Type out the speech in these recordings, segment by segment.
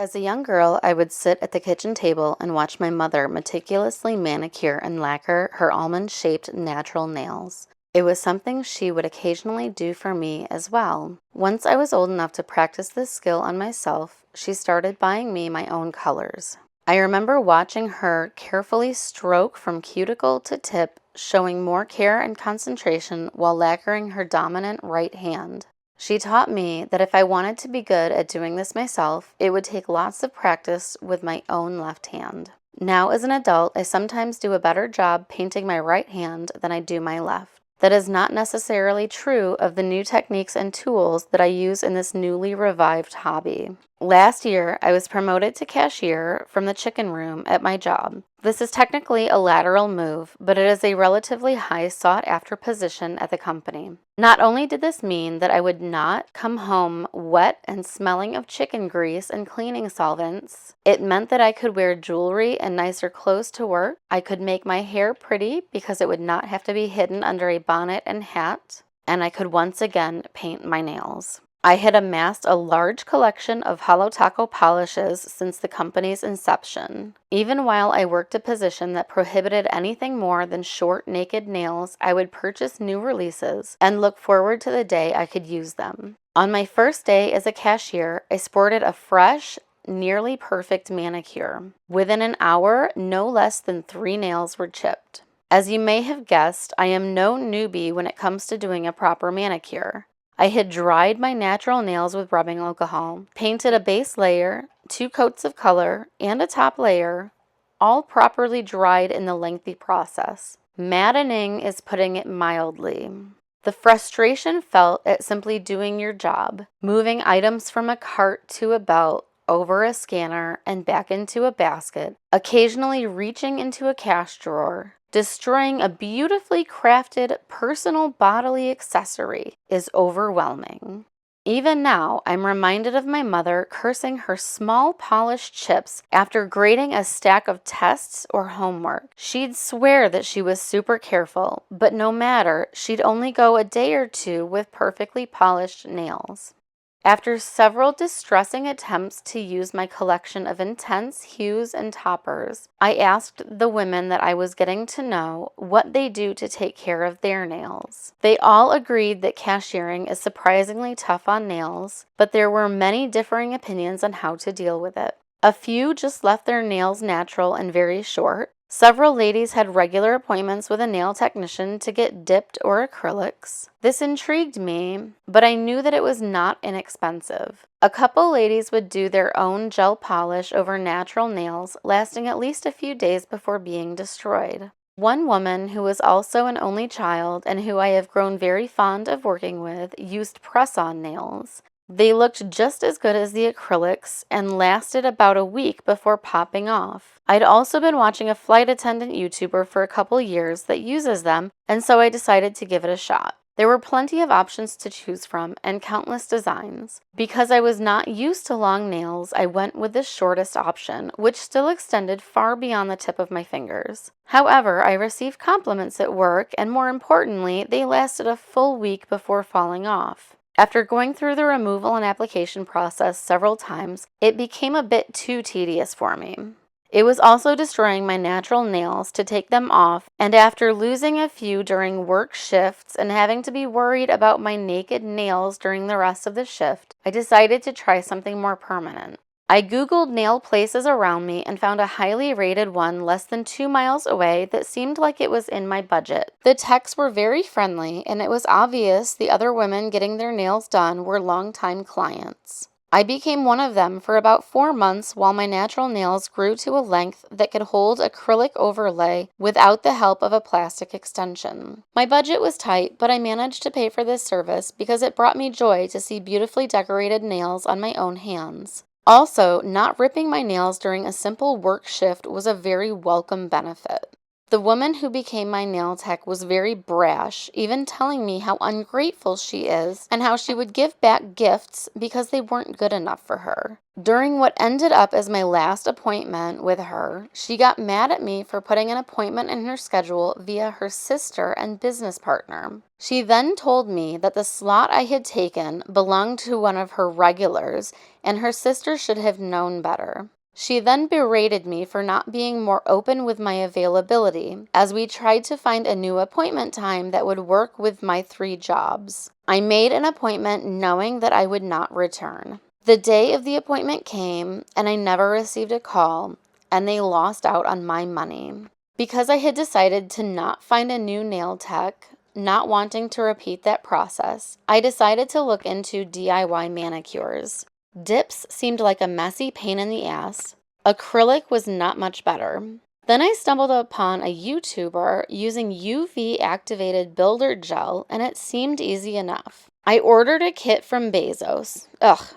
As a young girl, I would sit at the kitchen table and watch my mother meticulously manicure and lacquer her almond-shaped natural nails. It was something she would occasionally do for me as well. Once I was old enough to practice this skill on myself, she started buying me my own colors. I remember watching her carefully stroke from cuticle to tip, showing more care and concentration while lacquering her dominant right hand. She taught me that if I wanted to be good at doing this myself, it would take lots of practice with my own left hand. Now, as an adult, I sometimes do a better job painting my right hand than I do my left. That is not necessarily true of the new techniques and tools that I use in this newly revived hobby. Last year, I was promoted to cashier from the chicken room at my job. This is technically a lateral move, but it is a relatively high sought-after position at the company. Not only did this mean that I would not come home wet and smelling of chicken grease and cleaning solvents, it meant that I could wear jewelry and nicer clothes to work. I could make my hair pretty because it would not have to be hidden under a bonnet and hat, and I could once again paint my nails. I had amassed a large collection of hollow taco polishes since the company's inception. Even while I worked a position that prohibited anything more than short, naked nails, I would purchase new releases and look forward to the day I could use them. On my first day as a cashier, I sported a fresh, nearly perfect manicure. Within an hour, no less than 3 nails were chipped. As you may have guessed, I am no newbie when it comes to doing a proper manicure. I had dried my natural nails with rubbing alcohol, painted a base layer, 2 coats of color, and a top layer, all properly dried in the lengthy process. Maddening is putting it mildly. The frustration felt at simply doing your job, moving items from a cart to a belt, over a scanner, and back into a basket, occasionally reaching into a cash drawer. Destroying a beautifully crafted personal bodily accessory is overwhelming. Even now, I'm reminded of my mother cursing her small polished chips after grading a stack of tests or homework. She'd swear that she was super careful, but no matter, she'd only go a day or two with perfectly polished nails. After several distressing attempts to use my collection of intense hues and toppers, I asked the women that I was getting to know what they do to take care of their nails. They all agreed that cashiering is surprisingly tough on nails, but there were many differing opinions on how to deal with it. A few just left their nails natural and very short. Several ladies had regular appointments with a nail technician to get dipped or acrylics. This intrigued me, but I knew that it was not inexpensive. A couple ladies would do their own gel polish over natural nails, lasting at least a few days before being destroyed. One woman, who was also an only child and who I have grown very fond of working with, used press-on nails. They looked just as good as the acrylics and lasted about a week before popping off. I'd also been watching a flight attendant YouTuber for a couple years that uses them, and so I decided to give it a shot. There were plenty of options to choose from and countless designs. Because I was not used to long nails, I went with the shortest option, which still extended far beyond the tip of my fingers. However, I received compliments at work, and more importantly, they lasted a full week before falling off. After going through the removal and application process several times, it became a bit too tedious for me. It was also destroying my natural nails to take them off, and after losing a few during work shifts and having to be worried about my naked nails during the rest of the shift, I decided to try something more permanent. I Googled nail places around me and found a highly rated one less than 2 miles away that seemed like it was in my budget. The techs were very friendly, and it was obvious the other women getting their nails done were longtime clients. I became one of them for about 4 months while my natural nails grew to a length that could hold acrylic overlay without the help of a plastic extension. My budget was tight, but I managed to pay for this service because it brought me joy to see beautifully decorated nails on my own hands. Also, not ripping my nails during a simple work shift was a very welcome benefit. The woman who became my nail tech was very brash, even telling me how ungrateful she is and how she would give back gifts because they weren't good enough for her. During what ended up as my last appointment with her, she got mad at me for putting an appointment in her schedule via her sister and business partner. She then told me that the slot I had taken belonged to one of her regulars and her sister should have known better. She then berated me for not being more open with my availability as we tried to find a new appointment time that would work with my 3 jobs. I made an appointment knowing that I would not return. The day of the appointment came, and I never received a call, and they lost out on my money. Because I had decided to not find a new nail tech, not wanting to repeat that process, I decided to look into DIY manicures. Dips seemed like a messy pain in the ass. Acrylic was not much better. Then I stumbled upon a YouTuber using UV-activated builder gel, and it seemed easy enough. I ordered a kit from Bezos,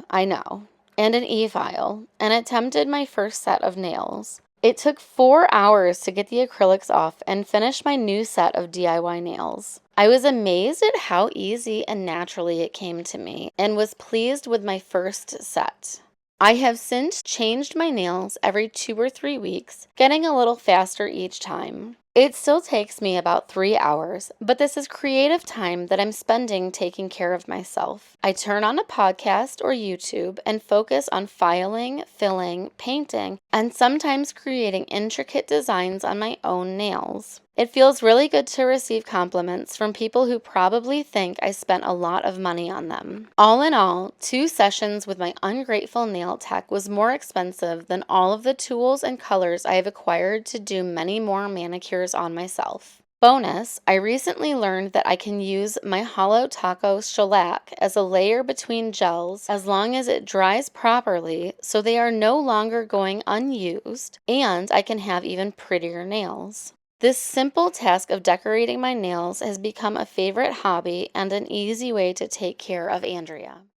I know, and an e-file, and attempted my first set of nails. It took 4 hours to get the acrylics off and finish my new set of DIY nails. I was amazed at how easy and naturally it came to me, and was pleased with my first set. I have since changed my nails every 2 or 3 weeks, getting a little faster each time. It still takes me about 3 hours, but this is creative time that I'm spending taking care of myself. I turn on a podcast or YouTube and focus on filing, filling, painting, and sometimes creating intricate designs on my own nails. It feels really good to receive compliments from people who probably think I spent a lot of money on them. All in all, 2 sessions with my ungrateful nail tech was more expensive than all of the tools and colors I have acquired to do many more manicures on myself. Bonus, I recently learned that I can use my Holo Taco shellac as a layer between gels as long as it dries properly so they are no longer going unused, and I can have even prettier nails. This simple task of decorating my nails has become a favorite hobby and an easy way to take care of Andrea.